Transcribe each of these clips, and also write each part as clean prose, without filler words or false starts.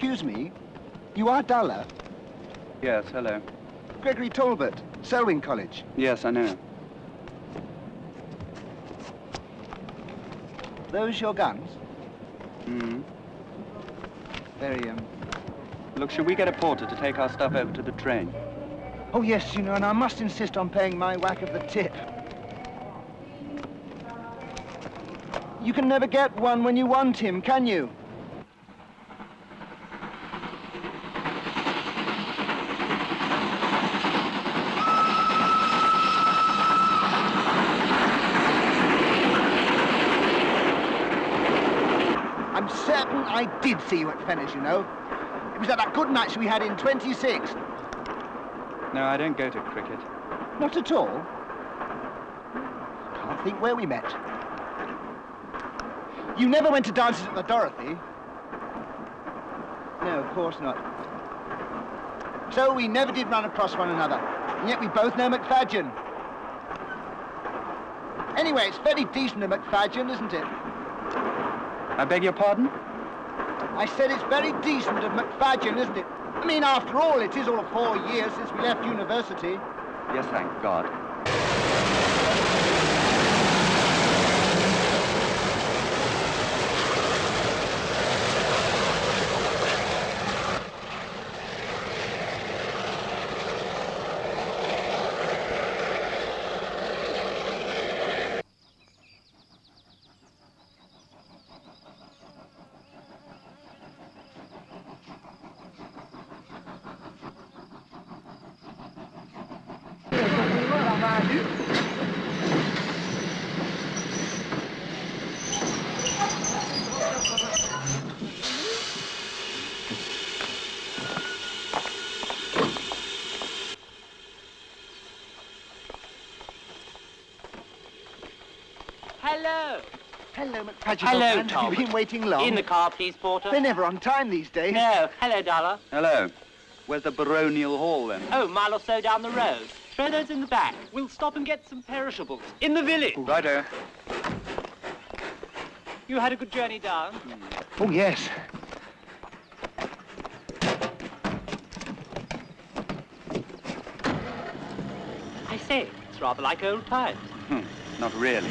excuse me, you are Duller? Yes, hello. Gregory Talbot, Selwyn College. Yes, I know. Those your guns? Hmm. Very, Look, should we get a porter to take our stuff over to the train? Oh, yes, you know, and I must insist on paying my whack of the tip. You can never get one when you want him, can you? I'm certain I did see you at Fenner's, you know. It was at that good match we had in 26. No, I don't go to cricket. Not at all? Can't think where we met. You never went to dances at the Dorothy? No, of course not. So we never did run across one another, and yet we both know McFadgen. Anyway, it's very decent of McFadgen, isn't it? I beg your pardon? I said it's very decent of McFadgen, isn't it? I mean, after all, it is all of 4 years since we left university. Yes, thank God. Hello. Hello, McFadgen. Hello, old man. Tom. Have you been waiting long? In the car, please, Porter. They're never on time these days. No. Hello, Dollar. Hello. Where's the baronial hall, then? Oh, a mile or so down the road. Throw those in the back. We'll stop and get some perishables. In the village. Righto. You had a good journey down? Oh, yes. I say, it's rather like old times. Not really.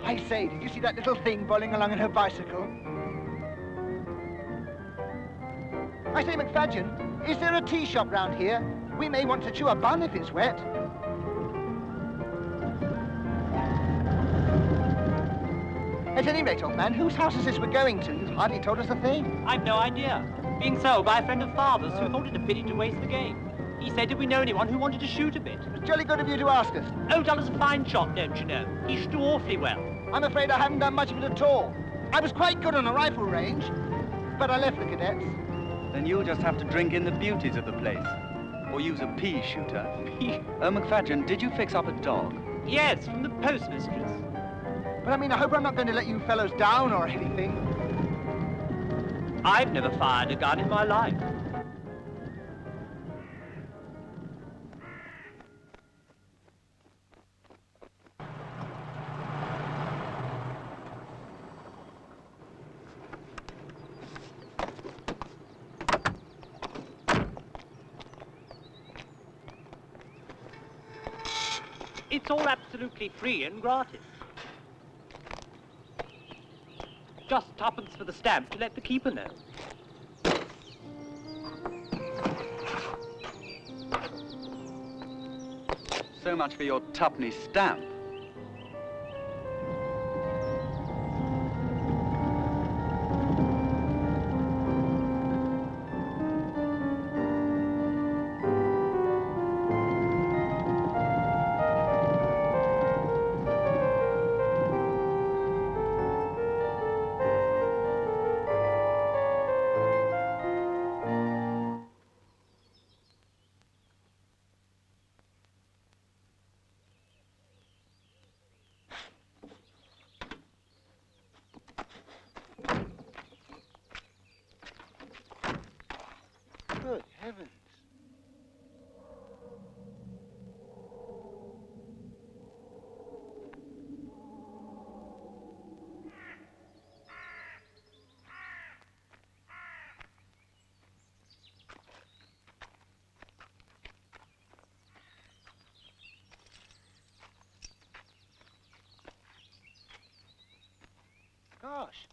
I say, did you see that little thing bowling along on her bicycle? I say, McFadgen, is there a tea shop round here? We may want to chew a bun if it's wet. At any rate, old man, whose house is this we're going to? You've hardly told us a thing. I've no idea. Being sold by a friend of Father's who thought it a pity to waste the game. He said, did we know anyone who wanted to shoot a bit? It's jolly good of you to ask us. Oh, Dollar's a fine shot, don't you know? He should do awfully well. I'm afraid I haven't done much of it at all. I was quite good on a rifle range, but I left the cadets. Then you'll just have to drink in the beauties of the place. Or use a pea shooter. Oh, McFadgen, did you fix up a dog? Yes, from the postmistress. But I mean, I hope I'm not going to let you fellows down or anything. I've never fired a gun in my life. It's all absolutely free and gratis. Just twopence for the stamp to let the keeper know. So much for your tuppenny stamp. heavens. Gosh.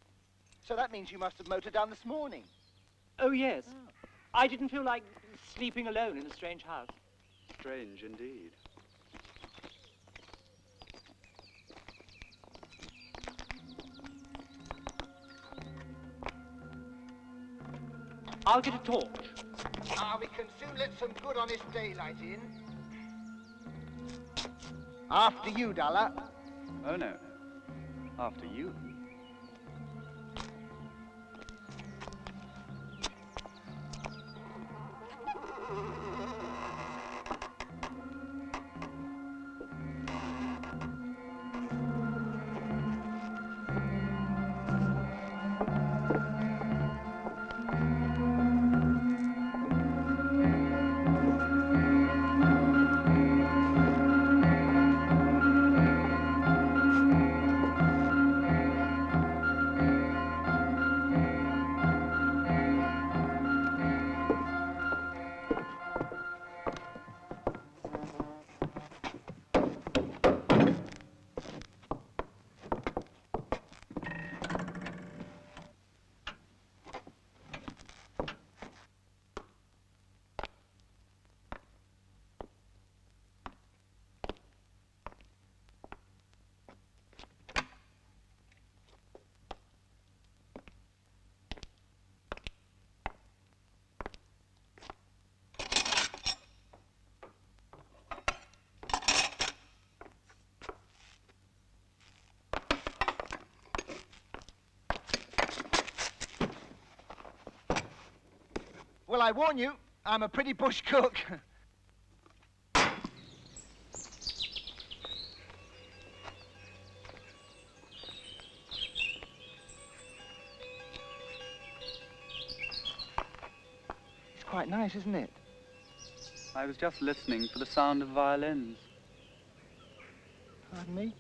So that means you must have motored down this morning. Oh, yes. I didn't feel like sleeping alone in a strange house. Strange indeed. I'll get a torch. We can soon let some good honest daylight in. After you, Dalla. Oh, no. After you. Well, I warn you, I'm a pretty bush cook. It's quite nice, isn't it? I was just listening for the sound of violins. Pardon me?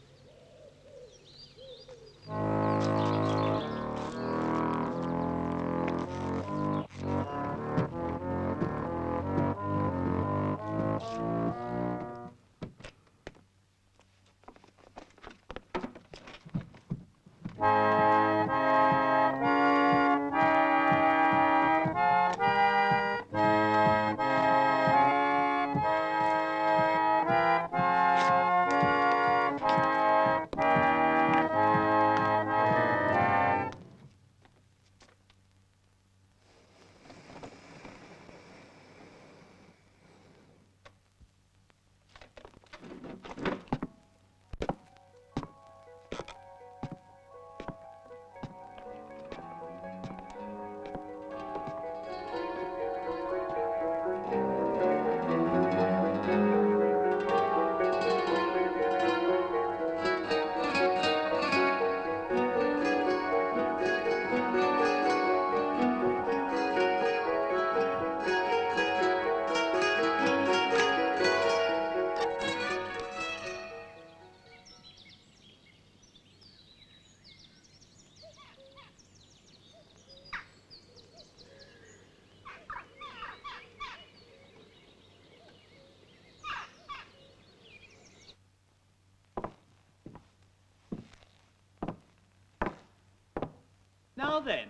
Now then,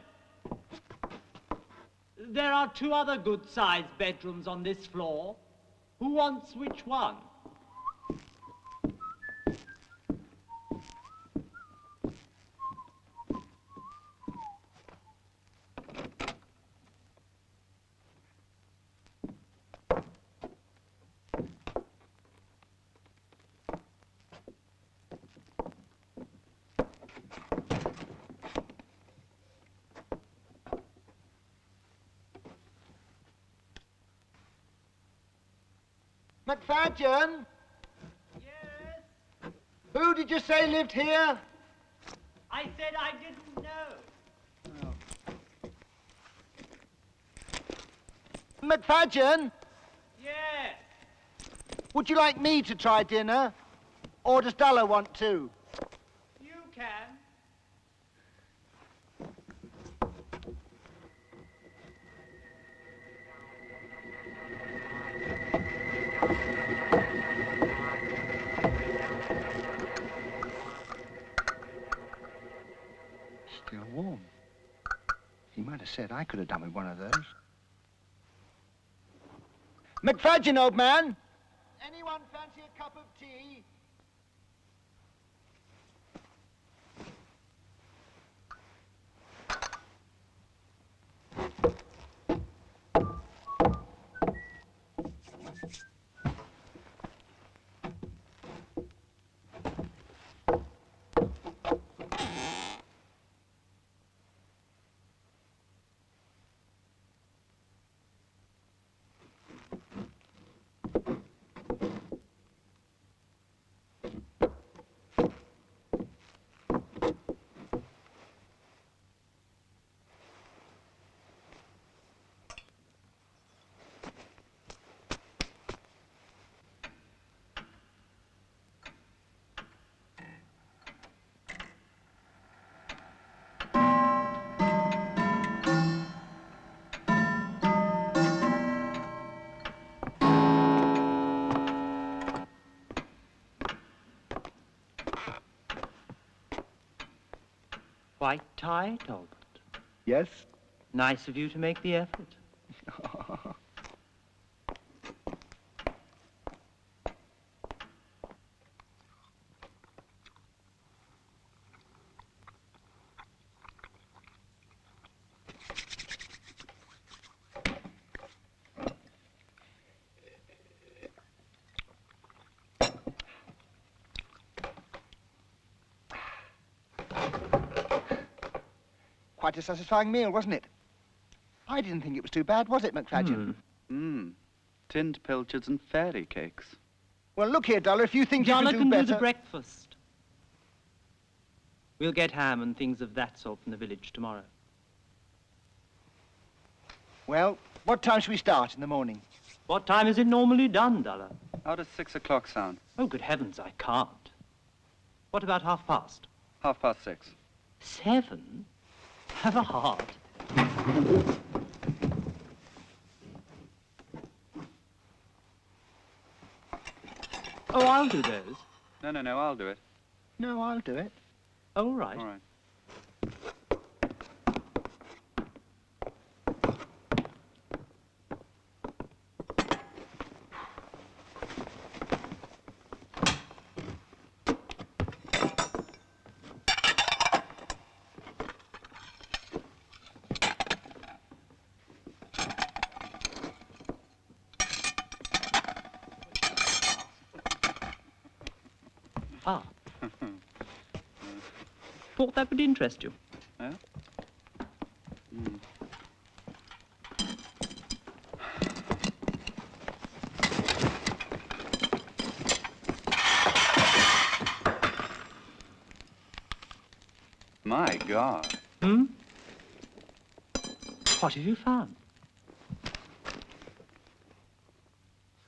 there are 2 other good-sized bedrooms on this floor. Who wants which one? McFadgen? Yes? Who did you say lived here? I said I didn't know. McFadgen, Yes. would you like me to try dinner? Or does Della want to? You can. Still warm. He might have said I could have done with one of those. McFadgen, old man! Anyone fancy a cup of tea? White tie, Talbot. Yes? Nice of you to make the effort. Quite a satisfying meal, wasn't it? I didn't think it was too bad, was it, McFadgen? Tinned pilchards and fairy cakes. Well, look here, Della, if you think Donna you can can do do the better... breakfast. We'll get ham and things of that sort from the village tomorrow. Well, what time should we start in the morning? What time is it normally done, Donna? How does 6 o'clock sound? Oh, good heavens, I can't. What about 6:30? 6:30. 7? Have a heart. Oh, I'll do those. No, I'll do it. No, I'll do it. All right. All right. Ah. Thought that would interest you. Yeah? My God. Hmm? What have you found?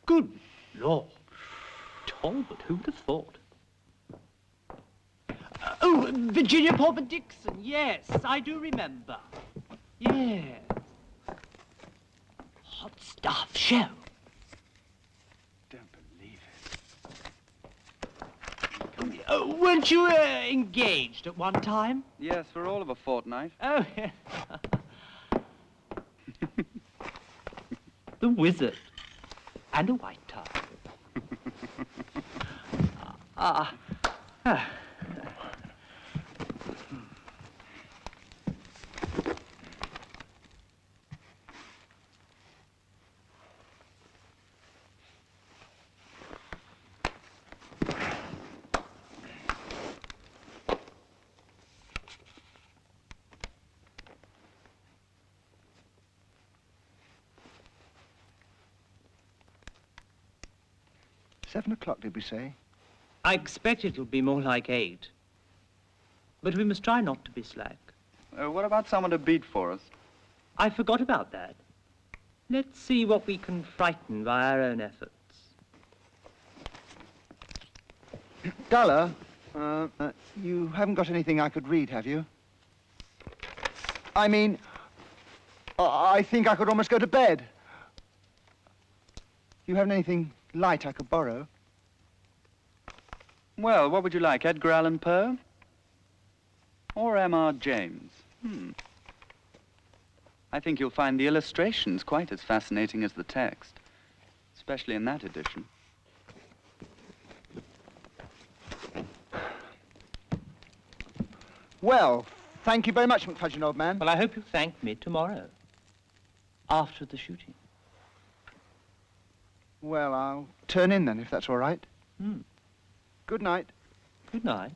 Good Lord. Talbot, who'd have thought? Oh, Virginia Portman Dixon, yes, I do remember. Yes. Hot stuff, show. Don't believe it. Oh, weren't you engaged at one time? Yes, for all of a fortnight. Oh, yeah. The wizard. And a white tie. Ah. Seven o'clock, did we say? I expect it'll be more like 8. But we must try not to be slack. What about someone to beat for us? I forgot about that. Let's see what we can frighten by our own efforts. Dulla, you haven't got anything I could read, have you? I mean, I think I could almost go to bed. You haven't anything light I could borrow? Well, what would you like, Edgar Allan Poe? Or M.R. James? I think you'll find the illustrations quite as fascinating as the text, especially in that edition. Well, thank you very much, McFadgen, old man. Well, I hope you thank me tomorrow, after the shooting. Well, I'll turn in then, if that's all right. Good night. Good night.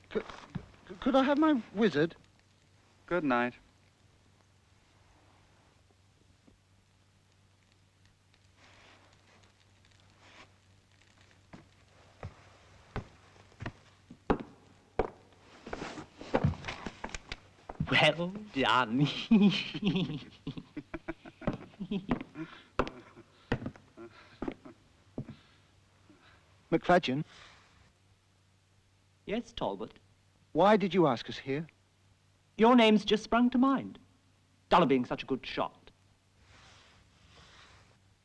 Could I have my wizard? Good night. Well done. McFadgen, Yes, Talbot. why did you ask us here? Your name's just sprung to mind. Dulla being such a good shot.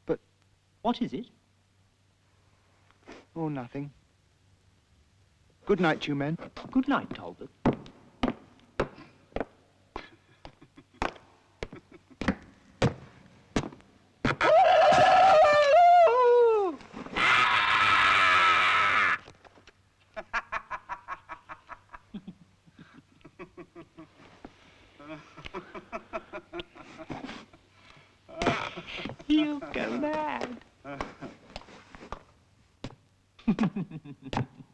But... What is it? Oh, nothing. Good night, you men. Good night, Talbot. You go mad. I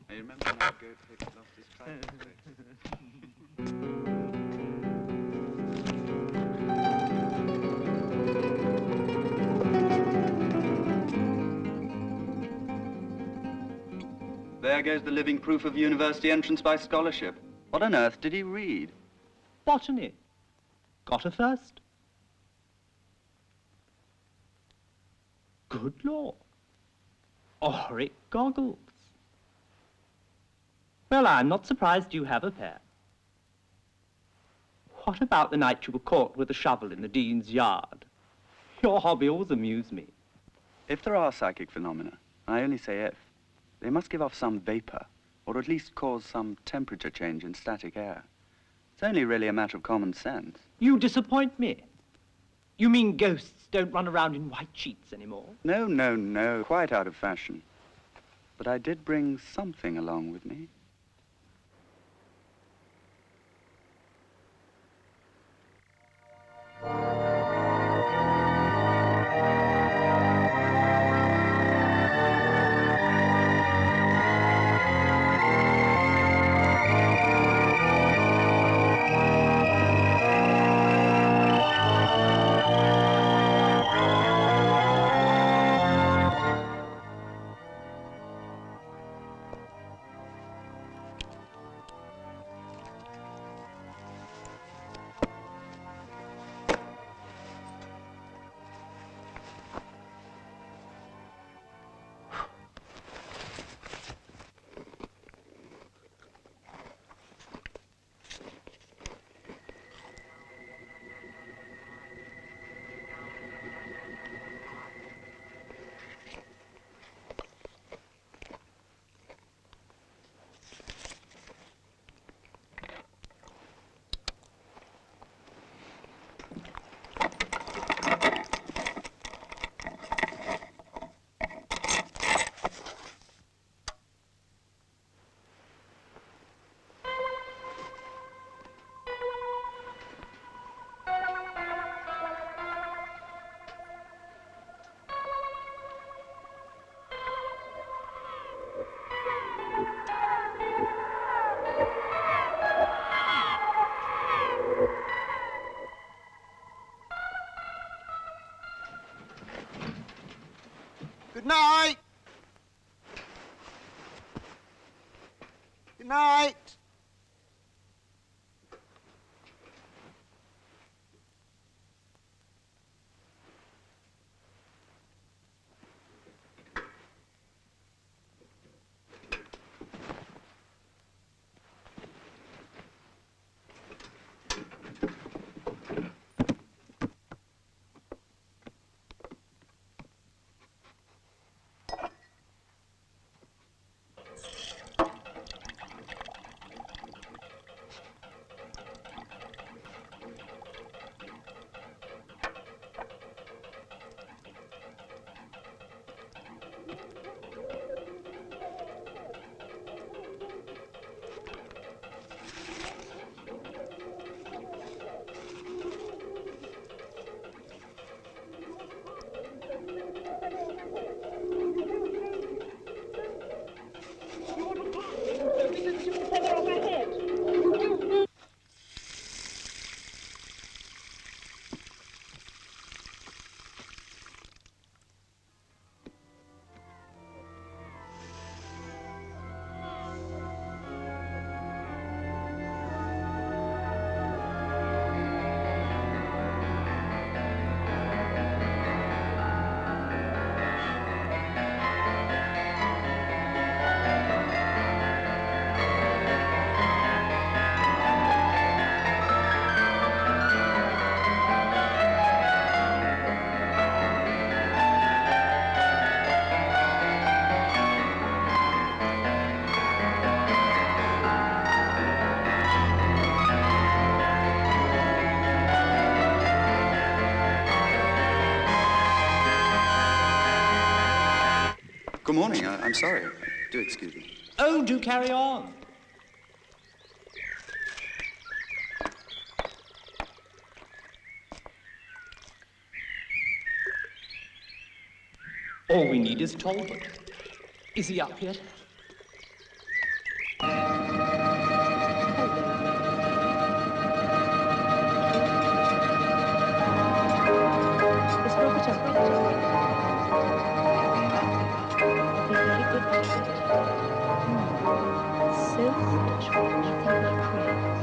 remember when that goat Hicks lost his tripod. There goes the living proof of university entrance by scholarship. What on earth did he read? Botany. Got a first. Good Lord. Auric goggles. Well, I'm not surprised you have a pair. What about the night you were caught with a shovel in the Dean's yard? Your hobby always amused me. If there are psychic phenomena, I only say if, they must give off some vapor, or at least cause some temperature change in static air. It's only really a matter of common sense. You disappoint me. You mean ghosts don't run around in white sheets anymore? No, no, no, quite out of fashion. But I did bring something along with me. Good night. Good night. Good morning. I'm sorry. Do excuse me. Oh, do carry on. All we need is Talbot. Is he up yet? Is Robert up? Be very good to you. So foolish, Robert. Nothing but praise.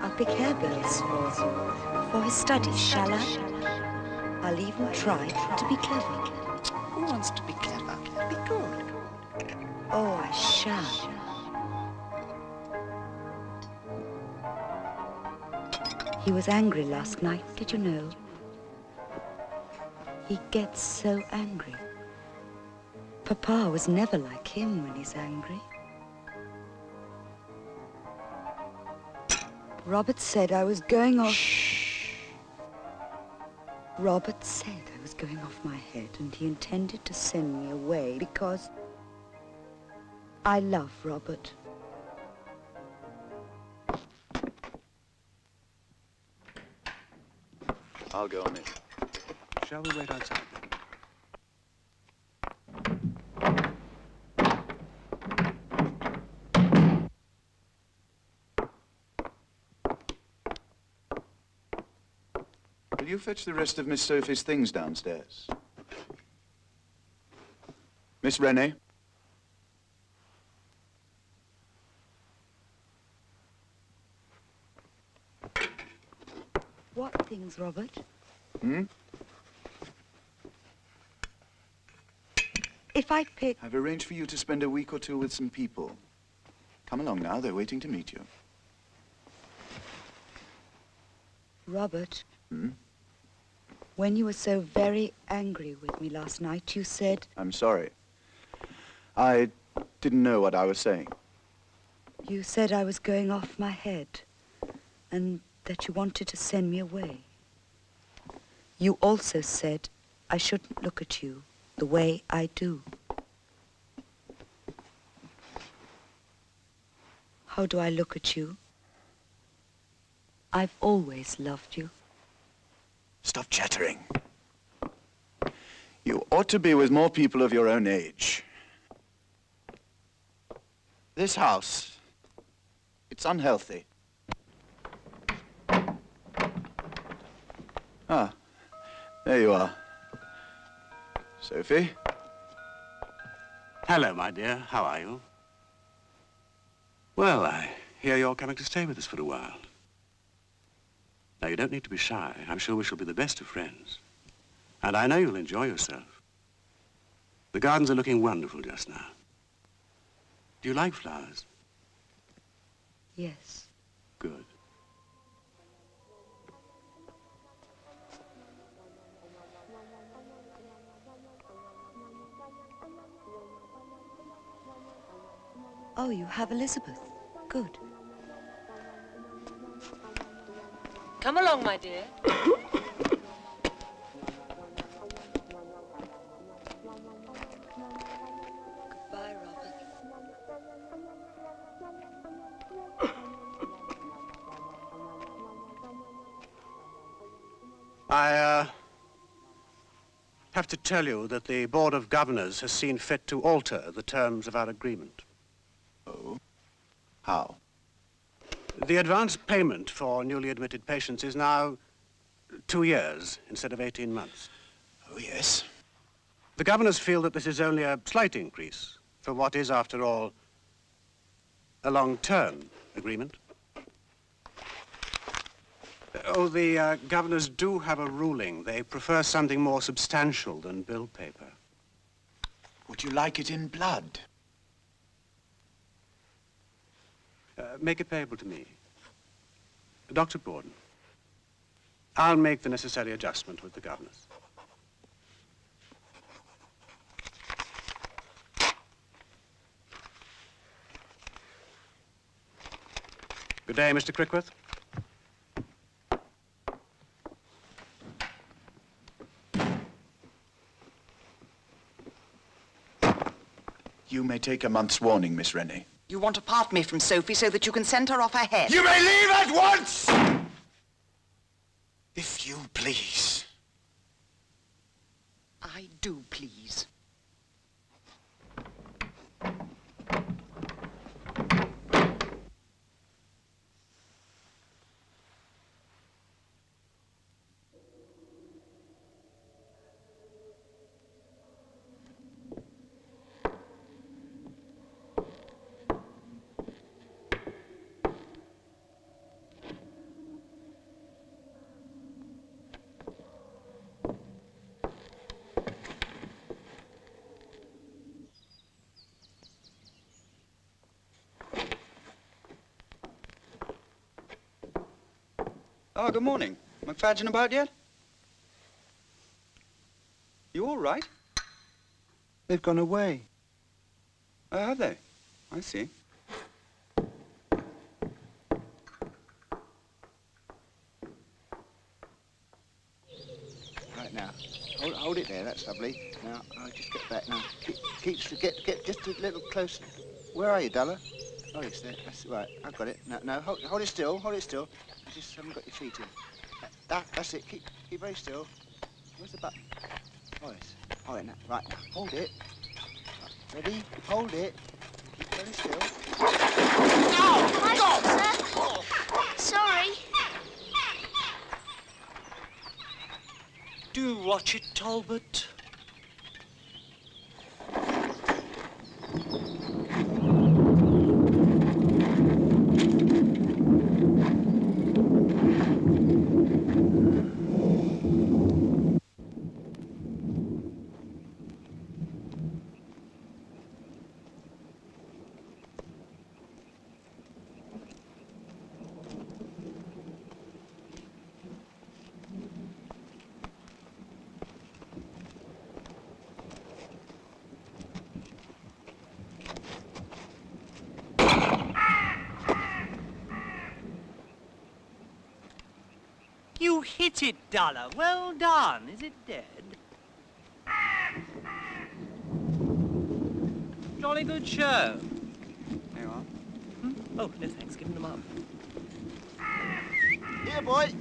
I'll pick harebells for his studies, shall I? I'll even try to be clever. Who wants to be clever? Be good. Oh, I shall. He was angry last night, did you know? He gets so angry. Papa was never like him when he's angry. Robert said I was going off... Shh. Robert said I was going off my head, and he intended to send me away because I love Robert. I'll go on it. Shall we wait outside then? Will you fetch the rest of Miss Sophie's things downstairs? Miss Rennie? What things, Robert? Hmm? If I pick... I've arranged for you to spend a week or two with some people. Come along now, they're waiting to meet you. Robert. Hmm? When you were so very angry with me last night, you said... I'm sorry. I didn't know what I was saying. You said I was going off my head, and that you wanted to send me away. You also said I shouldn't look at you the way I do. How do I look at you? I've always loved you. Stop chattering. You ought to be with more people of your own age. This house, it's unhealthy. Ah, there you are. Sophie? Hello, my dear. How are you? Well, I hear you're coming to stay with us for a while. Now, you don't need to be shy. I'm sure we shall be the best of friends. And I know you'll enjoy yourself. The gardens are looking wonderful just now. Do you like flowers? Yes. Good. Oh, you have Elizabeth. Good. Come along, my dear. Goodbye, Robert. I have to tell you that the Board of Governors has seen fit to alter the terms of our agreement. Oh? How? The advance payment for newly admitted patients is now 2 years instead of 18 months. Oh, yes. The governors feel that this is only a slight increase for what is, after all, a long-term agreement. Oh, the governors do have a ruling. They prefer something more substantial than bill paper. Would you like it in blood? Make it payable to me. Dr. Borden, I'll make the necessary adjustment with the governors. Good day, Mr. Crickworth. You may take a month's warning, Miss Rennie. You want to part me from Sophie so that you can send her off her head? You may leave at once! If you please. I do, please. Oh, good morning. McFadgen about yet? You all right? They've gone away. Oh, have they? I see. Right now. Hold it there, that's lovely. Now, I'll just get back now. Get just a little closer. Where are you, Della? Oh, yes, there. That's right. I've got it. No, hold it still, hold it still. You just haven't got your feet in. That's it. Keep very still. Where's the button? Oh, yes. Hold it now. Right now. Hold it. Right. Ready? Hold it. Keep very still. My fault, sir. Sorry. Do watch it, Talbot. You hit it, Dollar. Well done. Is it dead? Jolly good show. There you are. Oh, no thanks. Give them up. Here, boy.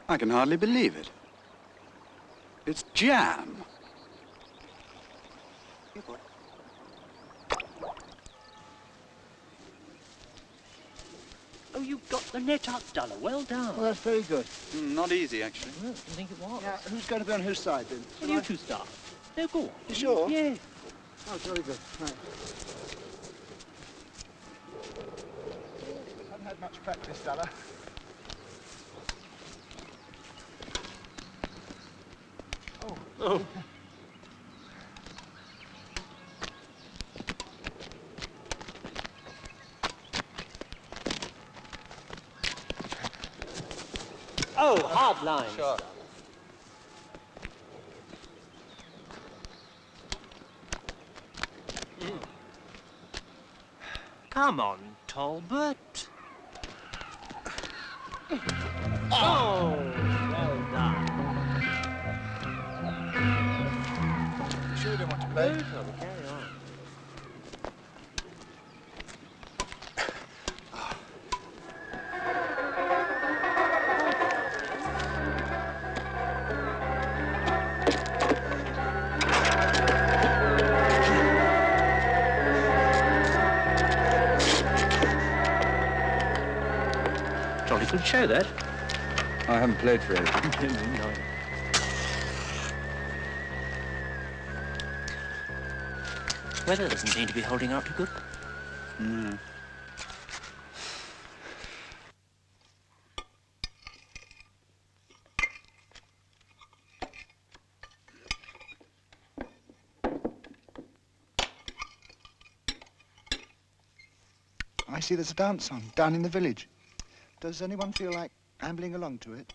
I can hardly believe it. It's jam. Here, boy. Oh, you got the net up, Dollar. Well done. Well, that's very good. Not easy, actually. Well, I didn't think it was. Now, who's going to be on whose side, then? Well, you two start. No, go on. You sure? Yeah. Oh, jolly good. Right. Haven't had much practice, Della. Oh. Oh, hard lines. Sure. Come on, Talbot. Oh, well done. You sure you don't want to play? No trouble, carry on. Jolly good show, that. I haven't played for it. No. Weather doesn't seem to be holding out too good. No. I see there's a dance on down in the village. Does anyone feel like ambling along to it?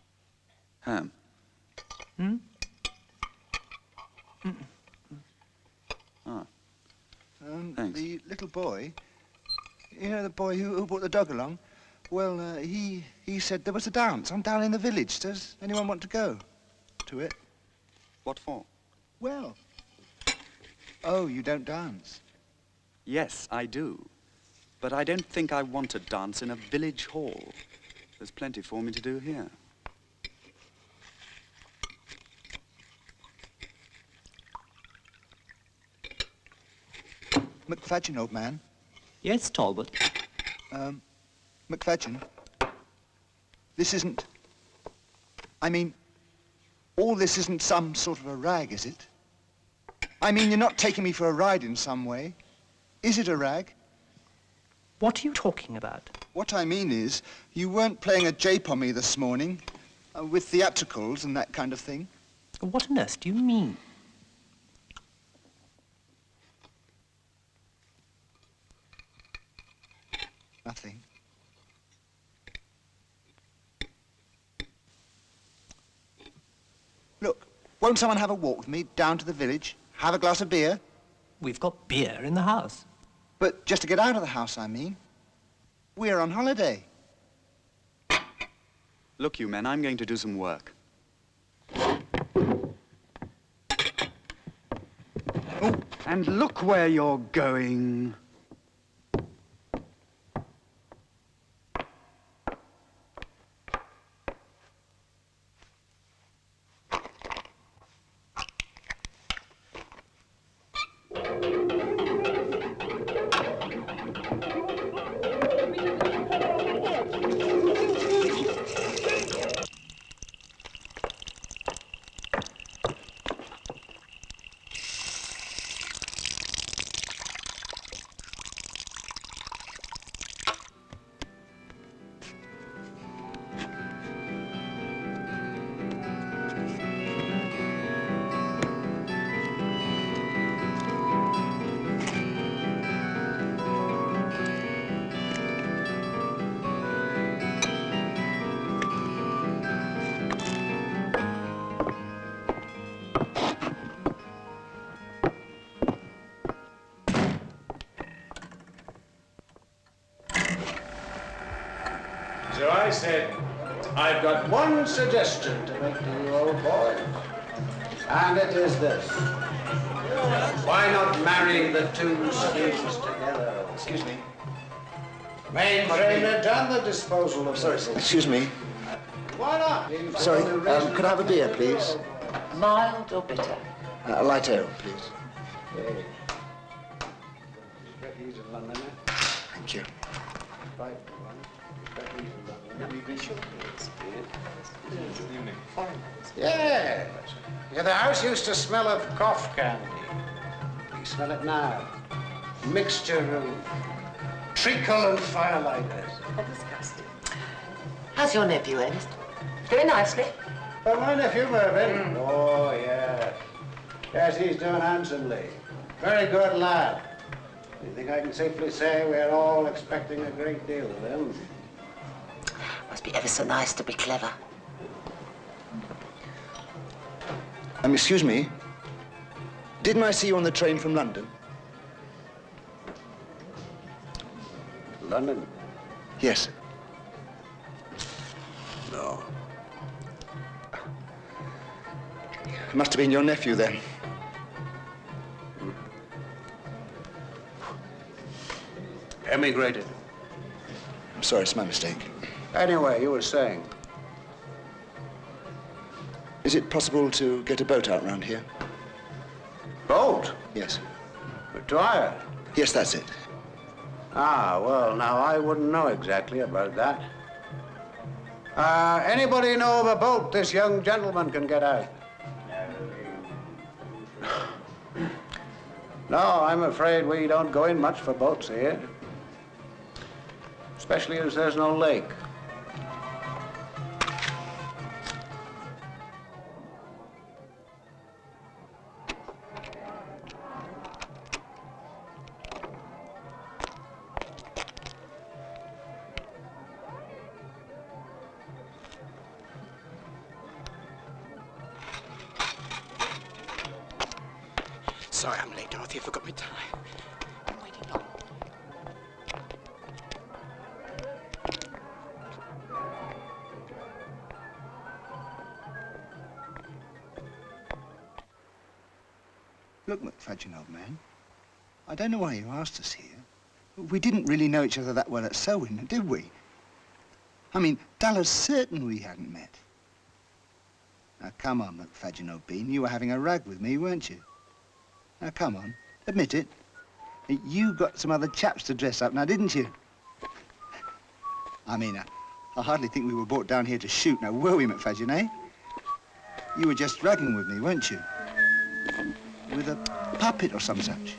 Ham. Hmm? Ah. Thanks. The little boy, you know the boy who brought the dog along? Well, he said there was a dance on down in the village. Does anyone want to go to it? What for? Well, oh, you don't dance? Yes, I do. But I don't think I want to dance in a village hall. There's plenty for me to do here. McFadgen, old man. Yes, Talbot. McFadgen, this isn't... I mean, all this isn't some sort of a rag, is it? I mean, you're not taking me for a ride in some way. Is it a rag? What are you talking about? What I mean is, you weren't playing a jape on me this morning, with theatricals and that kind of thing. What on earth do you mean? Nothing. Look, won't someone have a walk with me down to the village? Have a glass of beer? We've got beer in the house. But just to get out of the house, I mean. We're on holiday. Look, you men, I'm going to do some work. Oh, and look where you're going. So I said, I've got one suggestion to make to you old boy, and it is this. Why not marry the two schemes together? Excuse me. Main trainage and the disposal of... Sorry, excuse me. Why not? Sorry, could I have a beer, please? Mild or bitter? A light ale, please. Thank you. Yes. Yeah, the house used to smell of cough candy. You smell it now. Mixture of treacle and firelighters. How disgusting. How's your nephew, Ernest? Doing nicely? Oh, my nephew, Mervyn? Oh, yeah. Yes, he's doing handsomely. Very good lad. I think I can safely say we're all expecting a great deal of him. Must be ever so nice to be clever. Excuse me. Didn't I see you on the train from London? London? Yes. No. It must have been your nephew then. Emigrated. I'm sorry, it's my mistake. Anyway, you were saying. Is it possible to get a boat out round here? Boat? Yes. To hire? Yes, that's it. Ah, well, now, I wouldn't know exactly about that. Anybody know of a boat this young gentleman can get out? No, I'm afraid we don't go in much for boats here. Especially as there's no lake. Sorry I'm late, Dorothy. I forgot my tie. I'm waiting long. Look, McFadgen, old man, I don't know why you asked us here. We didn't really know each other that well at Selwyn, did we? I mean, Dulla's certain we hadn't met. Now, come on, McFadgen, old bean. You were having a rag with me, weren't you? Now, come on. Admit it. You got some other chaps to dress up now, didn't you? I mean, I hardly think we were brought down here to shoot now, were we, McFadgen, eh? You were just ragging with me, weren't you? With a puppet or some such.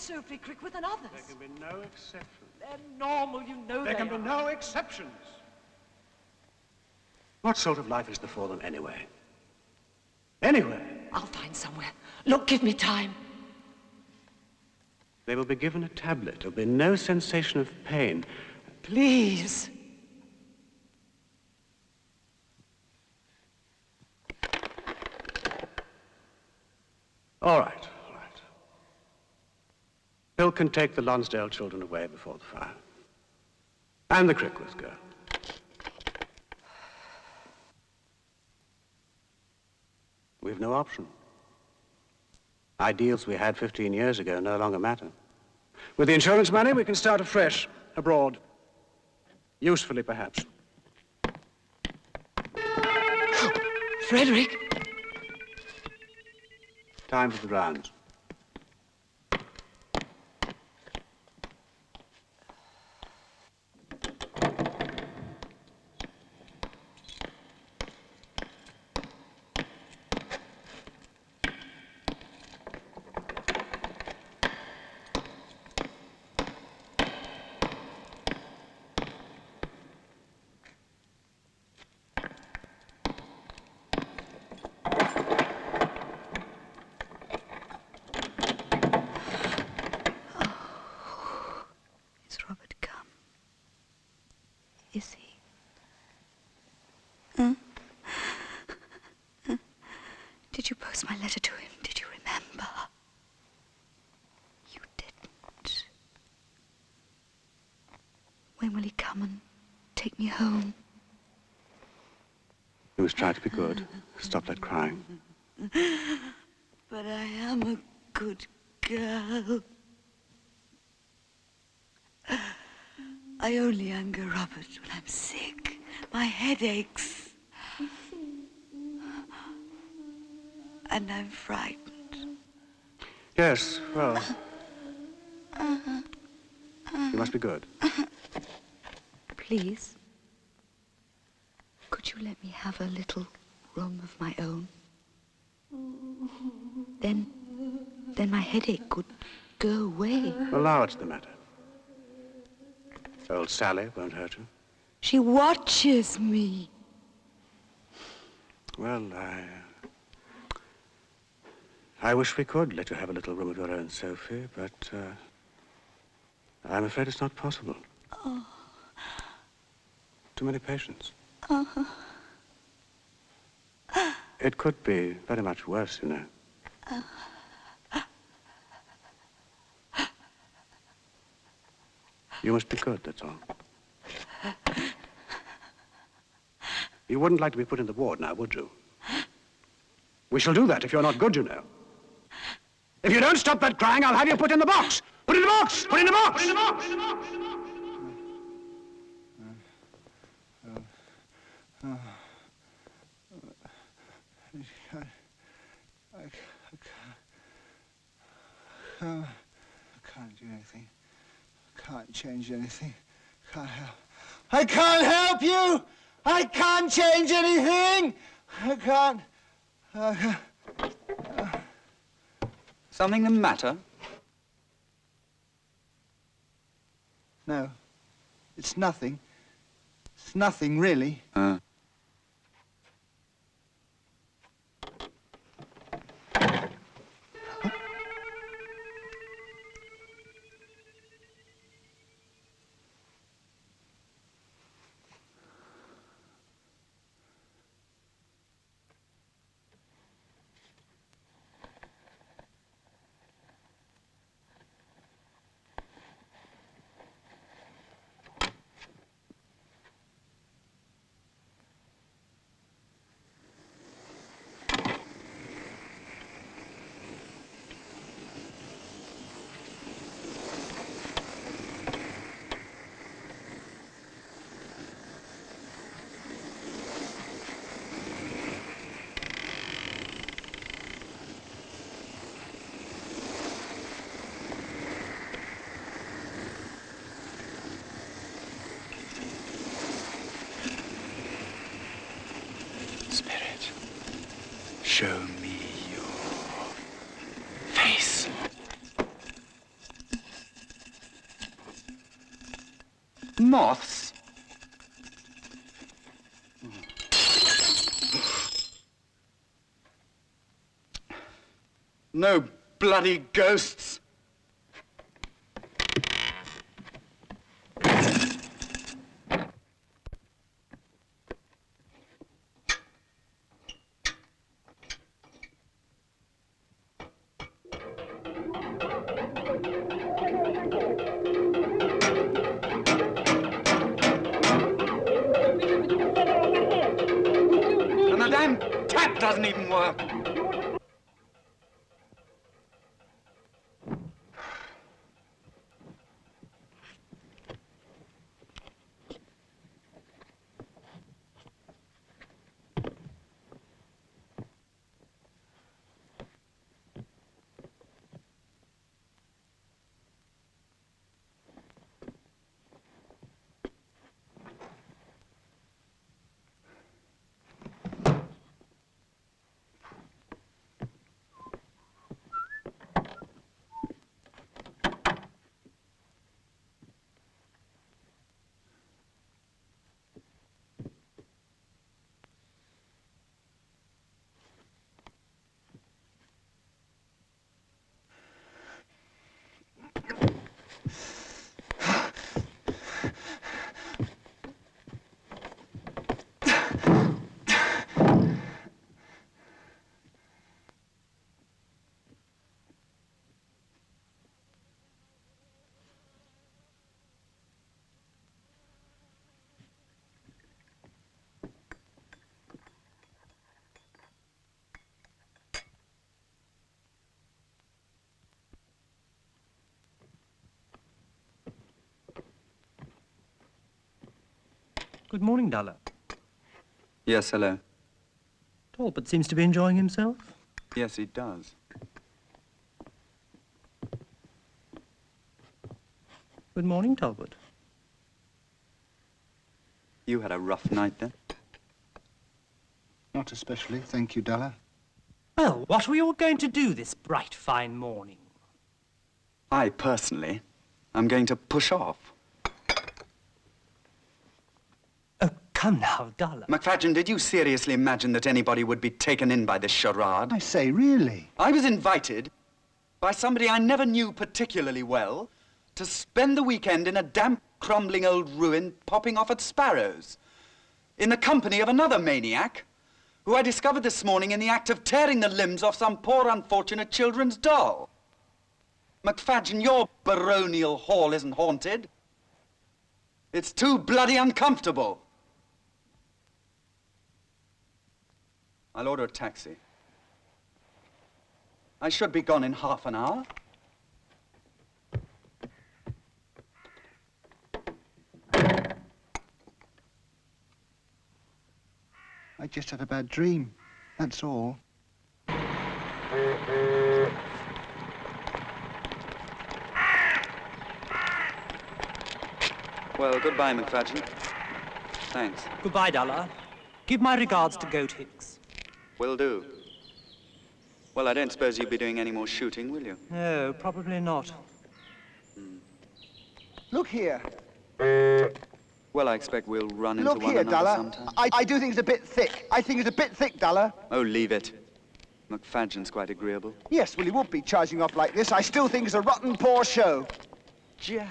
Soapy Crickworth and others. There can be no exceptions. They're normal, you know There they can be are. no exceptions. What sort of life is there for them anyway? Anywhere. I'll find somewhere. Look, give me time. They will be given a tablet. There'll be no sensation of pain. Please. All right, all right. Bill can take the Lonsdale children away before the fire. And the Crickworth girl. We've no option. Ideals we had 15 years ago no longer matter. With the insurance money, we can start afresh, abroad. Usefully, perhaps. Frederick. Time for the rounds. Is he? Huh? Did you post my letter to him? Did you remember? You didn't. When will he come and take me home? You must try to be good. Stop that crying. But I am a good girl. I only anger Robert when I'm sick. My head aches. And I'm frightened. Yes, well, you must be good. Please, could you let me have a little room of my own? Then my headache could go away. Well, now what's the matter? Old Sally won't hurt you. She watches me. Well, I wish we could let you have a little room of your own, Sophie, but I'm afraid it's not possible. Oh. Too many patients. It could be very much worse, you know. You must be good, that's all. You wouldn't like to be put in the ward now, would you? We shall do that if you're not good, you know. If you don't stop that crying, I'll have you put in the box. Put in the box! Put in the box! Put in the box! Put in the box! Put in the box! I can't do anything. Can't change anything. Can't help. I can't help you! I can't change anything! I can't. Something the matter? No. It's nothing. It's nothing, really. Spirit, show me your face. Moths? No bloody ghosts. And the damn tap doesn't even work. Good morning, Duller. Yes, hello. Talbot seems to be enjoying himself. Yes, he does. Good morning, Talbot. You had a rough night then? Not especially, thank you, Duller. Well, what are we all going to do this bright, fine morning? I, personally, am going to push off. Oh, come now, Duller. McFadgen, did you seriously imagine that anybody would be taken in by this charade? I say, really? I was invited by somebody I never knew particularly well to spend the weekend in a damp, crumbling old ruin popping off at Sparrows, in the company of another maniac who I discovered this morning in the act of tearing the limbs off some poor unfortunate children's doll. McFadgen, your baronial hall isn't haunted. It's too bloody uncomfortable. I'll order a taxi. I should be gone in half an hour. I just had a bad dream, that's all. Well, goodbye, McFadgen. Thanks. Goodbye, Duller. Give my regards to Goat Hicks. Will do. Well, I don't suppose you'll be doing any more shooting, will you? No, probably not. Look here. Well, I expect we'll run into Look one here, another Duller. sometime. I do think it's a bit thick. I think it's a bit thick, Duller. Oh, leave it. McFadgen's quite agreeable. Yes, well, he would be charging off like this. I still think it's a rotten poor show. Jam.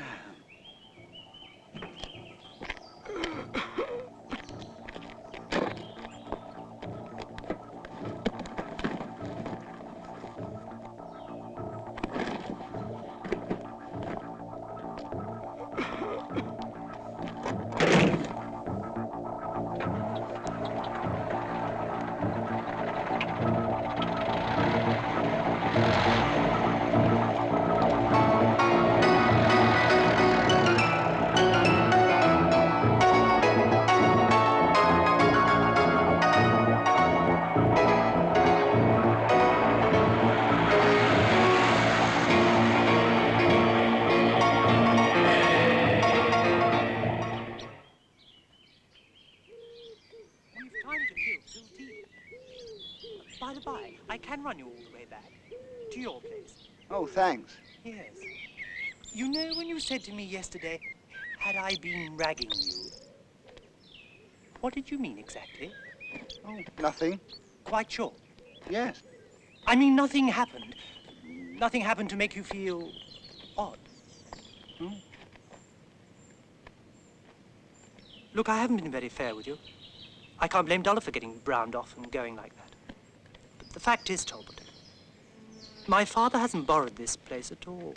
By the by, I can run you all the way back to your place. Oh, thanks. Yes. You know when you said to me yesterday, Had I been ragging you? What did you mean exactly? Oh, nothing. Quite sure. Yes. I mean, nothing happened. Nothing happened to make you feel odd. Hmm? Look, I haven't been very fair with you. I can't blame Dollar for getting browned off and going like that. But the fact is, Talbot, my father hasn't borrowed this place at all.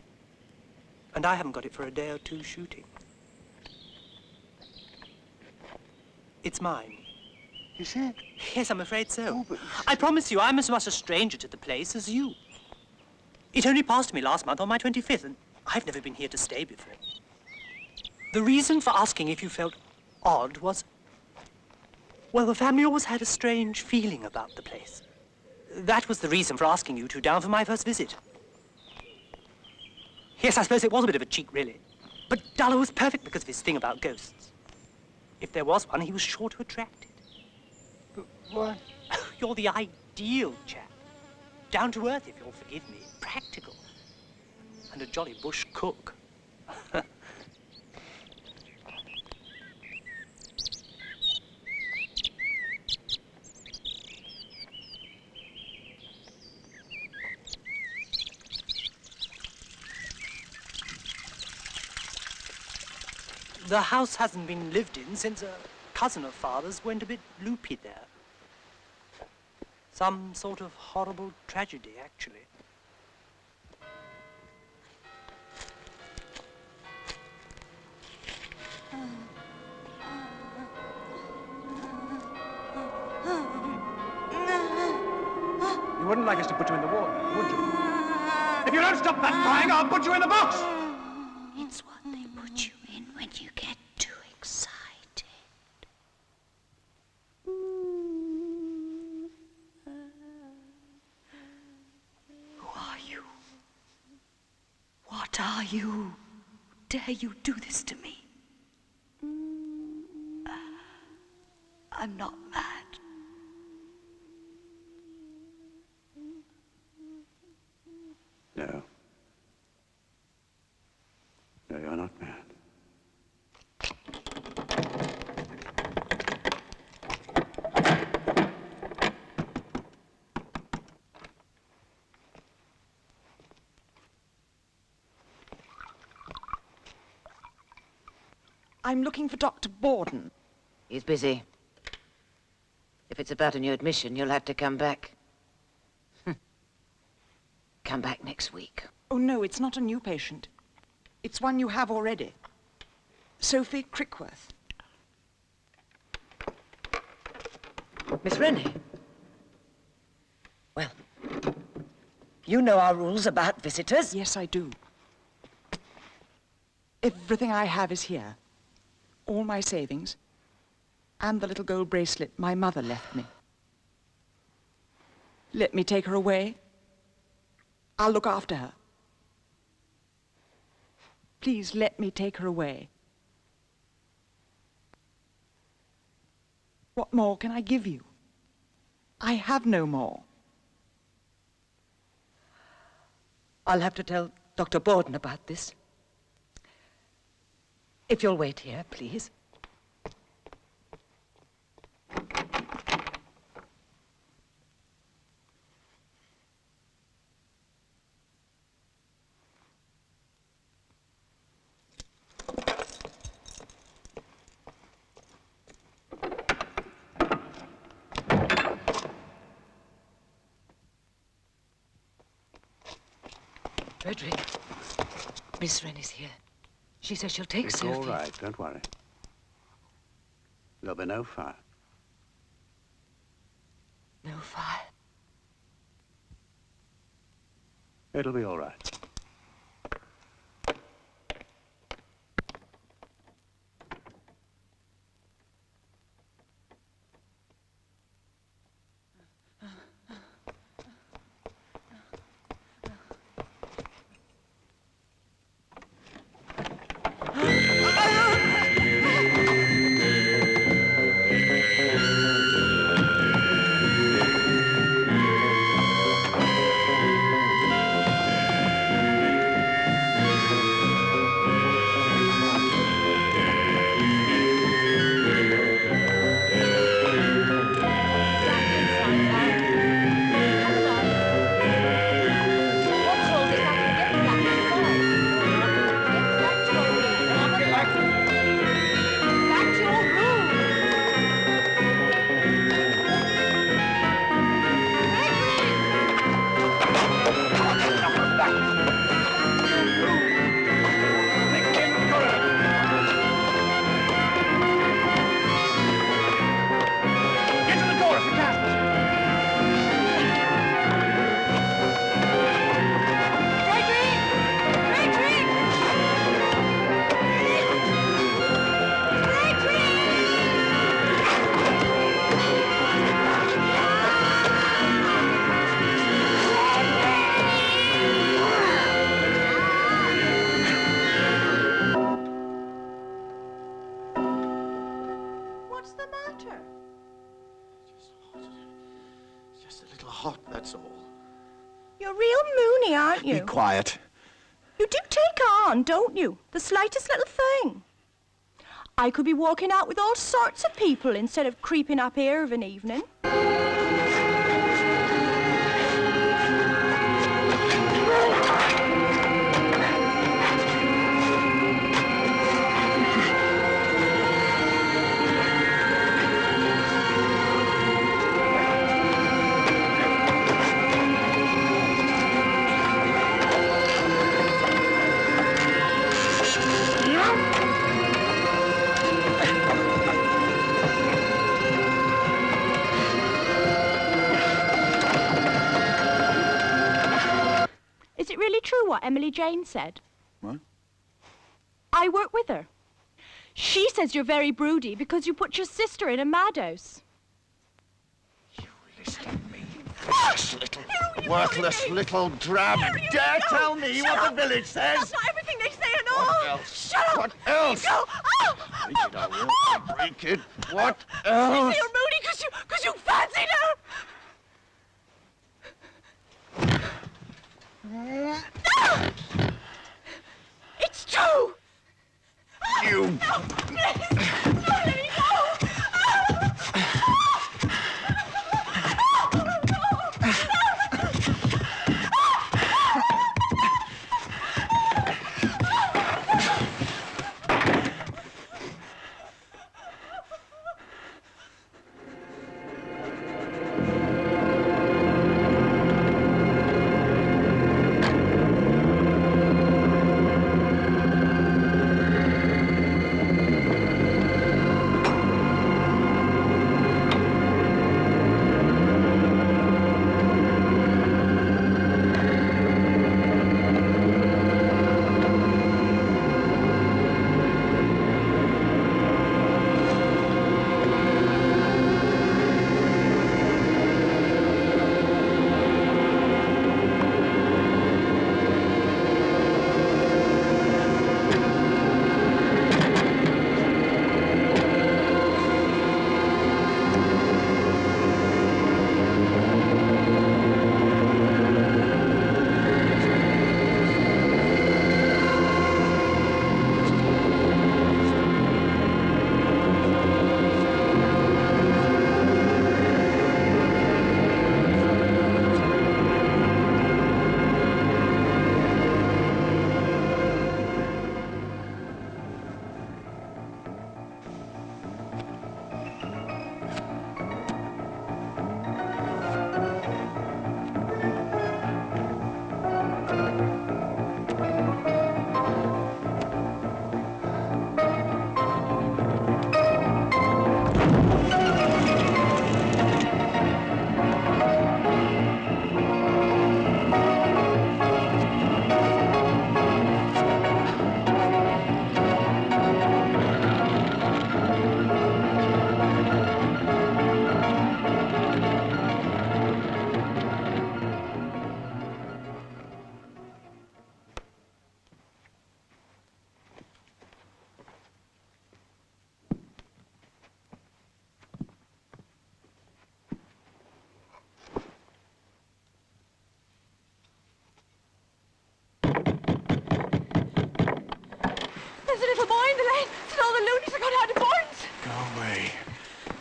And I haven't got it for a day or two shooting. It's mine. You said? Yes, I'm afraid so. Oh, but... I promise you, I'm as much a stranger to the place as you. It only passed me last month on my 25th, and I've never been here to stay before. The reason for asking if you felt odd was, well, the family always had a strange feeling about the place. That was the reason for asking you two down for my first visit. Yes, I suppose it was a bit of a cheek, really. But Dollar was perfect because of his thing about ghosts. If there was one, he was sure to attract it. But why? You're the ideal chap. Down to earth, if you'll forgive me. Practical. And a jolly bush cook. The house hasn't been lived in since a cousin of father's went a bit loopy there. Some sort of horrible tragedy, actually. You wouldn't like us to put you in the water, would you? If you don't stop that crying, I'll put you in the box! It's what they put you in when you get too excited. Who are you? What are you? Dare you do this to me? I'm not mad. No. No, you're not mad. I'm looking for Dr. Borden. He's busy. If it's about a new admission, you'll have to come back. Come back next week. Oh, no, it's not a new patient. It's one you have already. Sophie Crickworth. Miss Rennie? Well, you know our rules about visitors. Yes, I do. Everything I have is here. All my savings. And the little gold bracelet my mother left me. Let me take her away. I'll look after her. Please let me take her away. What more can I give you? I have no more. I'll have to tell Dr. Borden about this. If you'll wait here, please. Frederick, Miss Wren is here. She says she'll take Sophie. It's all right, don't worry. There'll be no fire. No fire? It'll be all right. aren't you? Be quiet. You do take on, don't you? The slightest little thing. I could be walking out with all sorts of people instead of creeping up here of an evening. Is it really true what Emily Jane said? What? I work with her. She says you're very broody because you put your sister in a madhouse. You listen to me. Worthless little drab. Dare tell me what the village says? That's not everything they say at all. What else? Shut up. What else? Go. Oh. Break it, I will. Break it. What You else? say you're moody because you fancied her. No! It's true! You... No, please! No, let me go!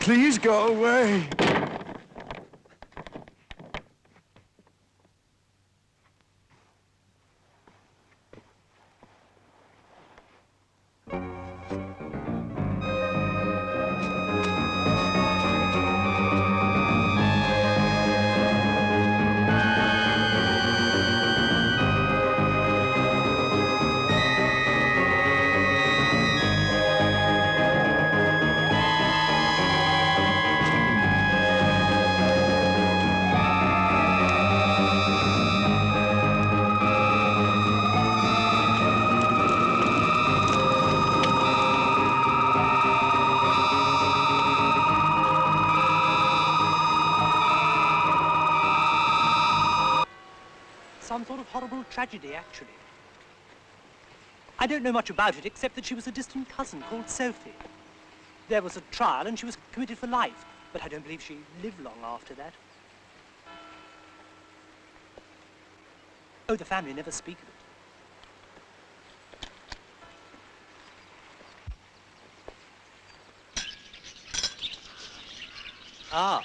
Please go away. Some sort of horrible tragedy, actually. I don't know much about it, except that she was a distant cousin called Sophie. There was a trial, and she was committed for life, but I don't believe she lived long after that. Oh, the family never speak of it. Ah.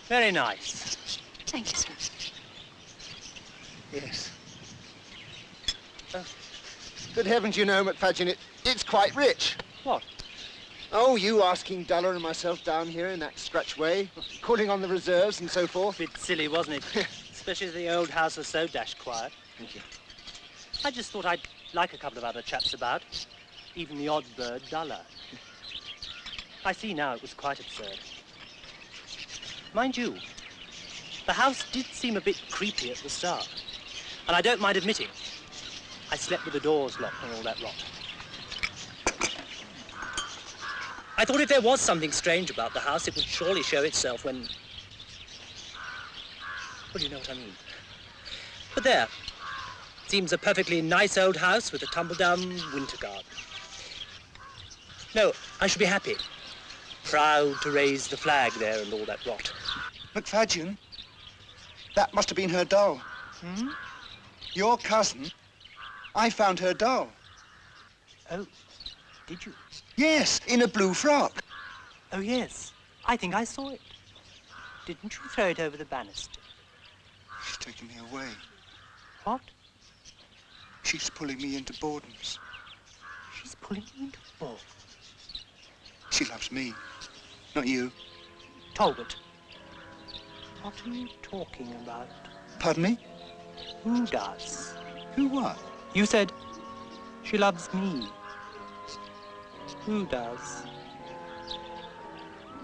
Very nice. Thank you, sir. Yes. Good heavens, you know, McFadgen, it's quite rich. What? Oh, you asking Duller and myself down here in that scratch way, calling on the reserves and so forth. Bit silly, wasn't it? Especially as the old house was so dashed quiet. Thank you. I just thought I'd like a couple of other chaps about. Even the odd bird, Duller. I see now it was quite absurd. Mind you, the house did seem a bit creepy at the start. And I don't mind admitting, I slept with the doors locked and all that rot. I thought if there was something strange about the house, it would surely show itself when... Well, you know what I mean. But there. Seems a perfectly nice old house with a tumble-down winter garden. No, I should be happy. Proud to raise the flag there and all that rot. McFadgen, that must have been her doll. Hmm? Your cousin, I found her doll. Oh, did you? Yes, in a blue frock. Oh, yes. I think I saw it. Didn't you throw it over the banister? She's taking me away. What? She's pulling me into Borden's. She's pulling you into ball. She loves me, not you. Talbot, what are you talking about? Pardon me? Who does? Who what? You said she loves me. Who does?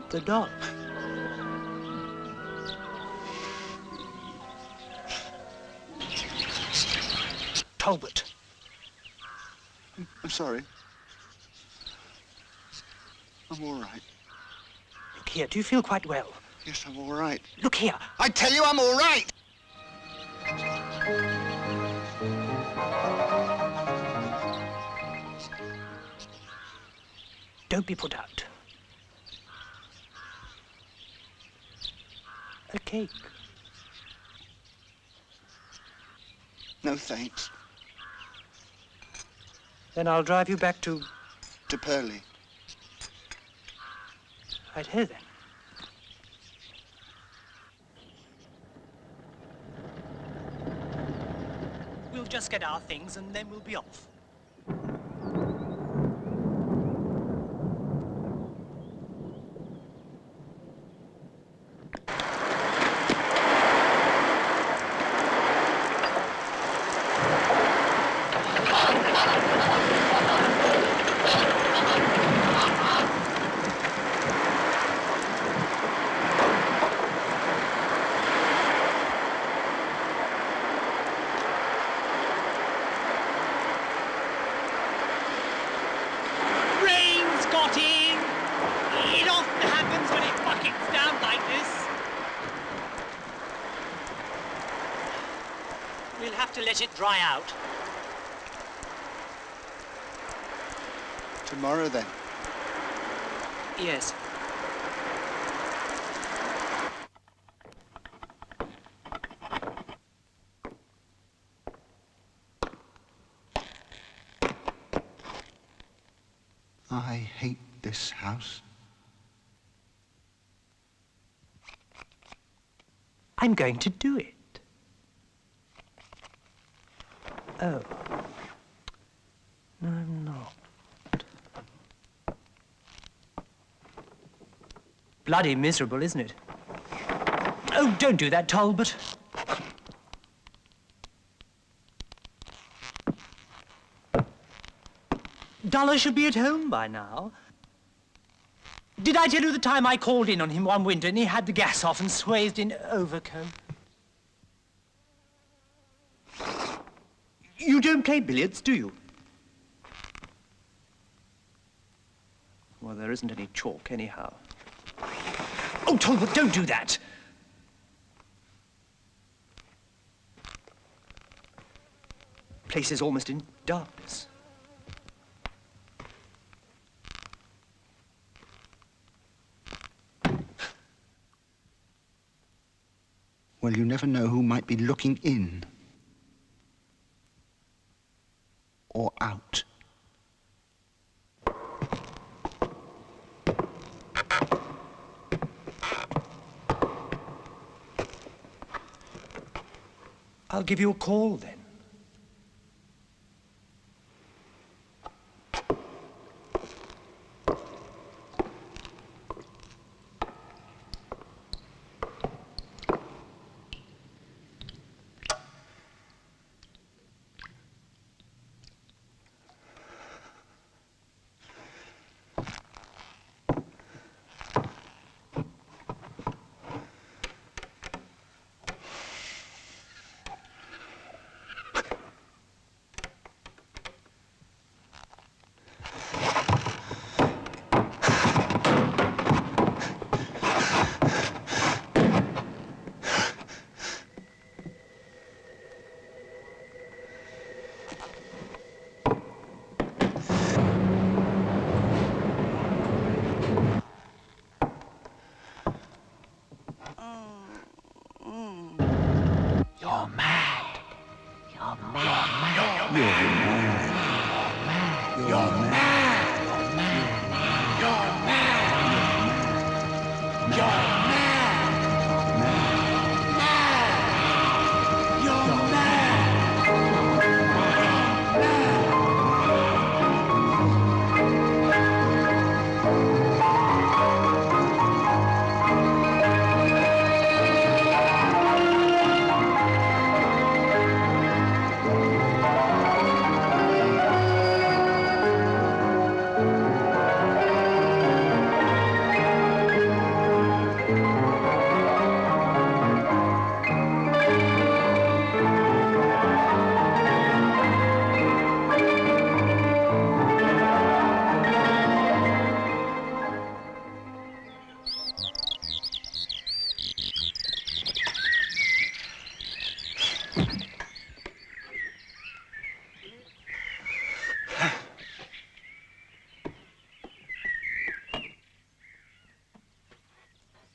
The dog. Talbot. I'm sorry. I'm all right. Look here, do you feel quite well? Yes, I'm all right. Look here. I tell you I'm all right! Don't be put out. A cake. No, thanks. Then I'll drive you back to Pearly. right here then. We'll just get our things and then we'll be off. Let it dry out. Tomorrow, then? Yes. I hate this house. I'm going to do it. Oh. No, I'm not. Bloody miserable, isn't it? Oh, don't do that, Talbot. Dollar should be at home by now. Did I tell you the time I called in on him one winter and he had the gas off and swathed in overcoat? You don't play billiards, do you? Well, there isn't any chalk, anyhow. Oh, Talbot, don't do that! Place is almost in darkness. Well, you never know who might be looking in. Or out. I'll give you a call then.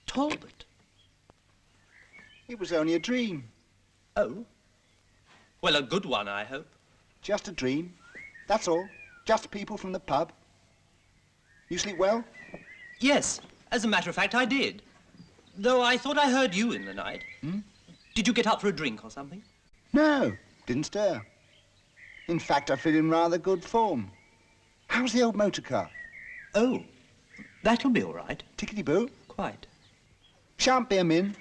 Talbot. It was only a dream. Oh? Well, a good one, I hope. Just a dream. That's all. Just people from the pub. You sleep well? Yes, as a matter of fact, I did. Though I thought I heard you in the night. Hmm? Did you get up for a drink or something? No, didn't stir. In fact, I feel in rather good form. How's the old motor car? Oh, that'll be all right. Tickety-boo? Quite. Shan't be a min.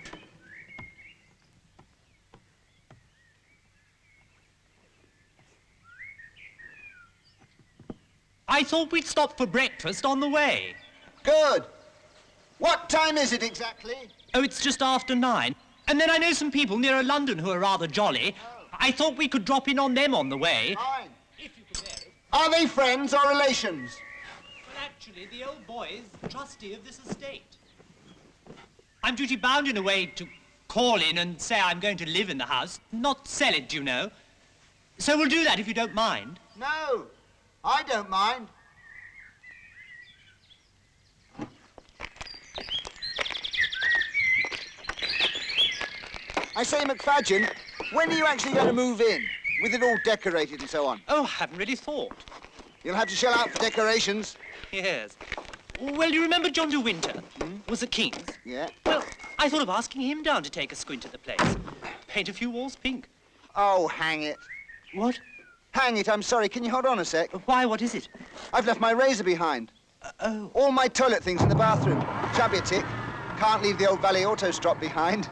I thought we'd stop for breakfast on the way. Good. What time is it exactly? Oh, it's just after 9. And then I know some people nearer London who are rather jolly. I thought we could drop in on them on the way. Fine. If you could bear it. Are they friends or relations? Well, actually, the old boy is trustee of this estate. I'm duty bound in a way to call in and say I'm going to live in the house, not sell it, you know. So we'll do that if you don't mind. No, I don't mind. I say, McFadgen, when are you actually going to move in? With it all decorated and so on? Oh, I haven't really thought. You'll have to shell out for decorations. Yes. Well, you remember John de Winter was at King's? Yeah. Well, I thought of asking him down to take a squint at the place. Paint a few walls pink. Oh, hang it. What? Hang it, I'm sorry. Can you hold on a sec? Why, what is it? I've left my razor behind. Oh. All my toilet things in the bathroom. Shan't be a tick. Can't leave the old Valley Auto strop behind.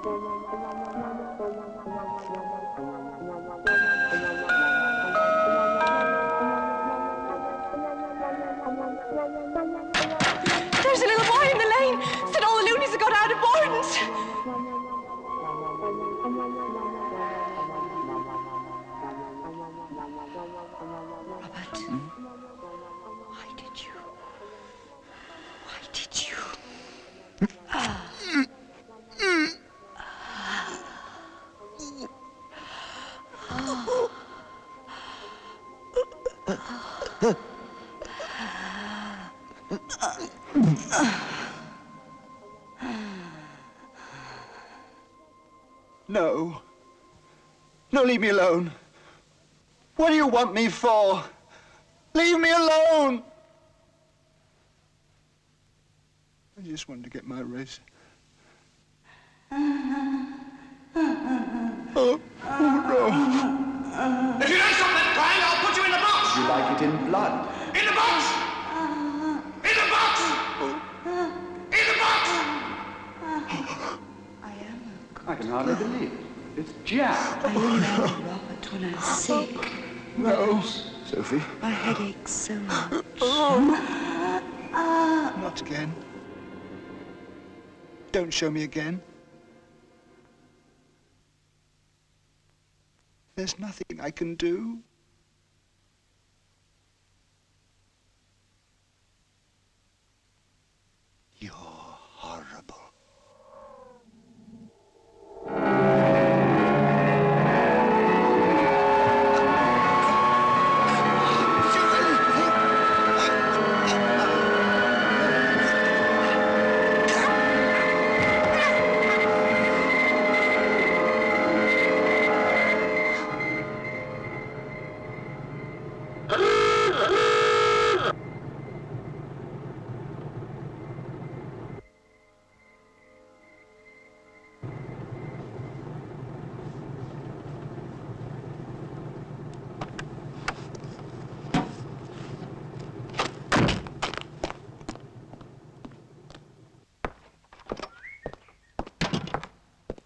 There's a little boy in the lane. Said all the loonies have got out of boardings. No. No, leave me alone. What do you want me for? Leave me alone! I just wanted to get my rest. Oh, no. If you don't stop that crying, I'll put you in the box! Would you like it in blood? In the box! In the box! In the box! I can hardly believe it. It's Jack. I remember Robert when I was sick. No. Sophie? My head aches so much. Not again. Don't show me again. There's nothing I can do. You're horrible.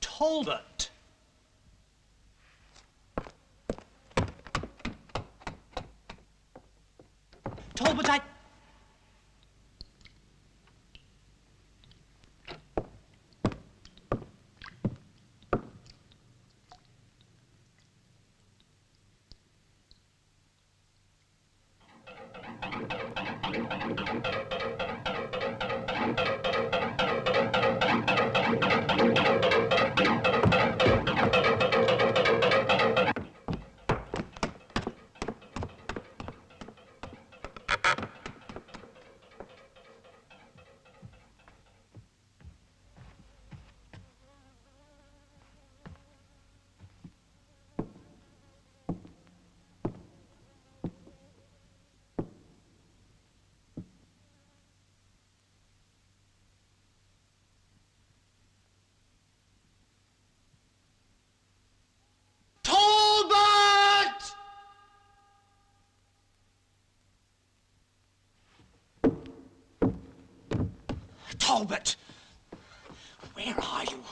Talbot. Talbot, I... Talbot! Where are you?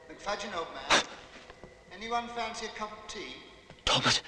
McFadgen, old man. Anyone fancy a cup of tea? Talbot!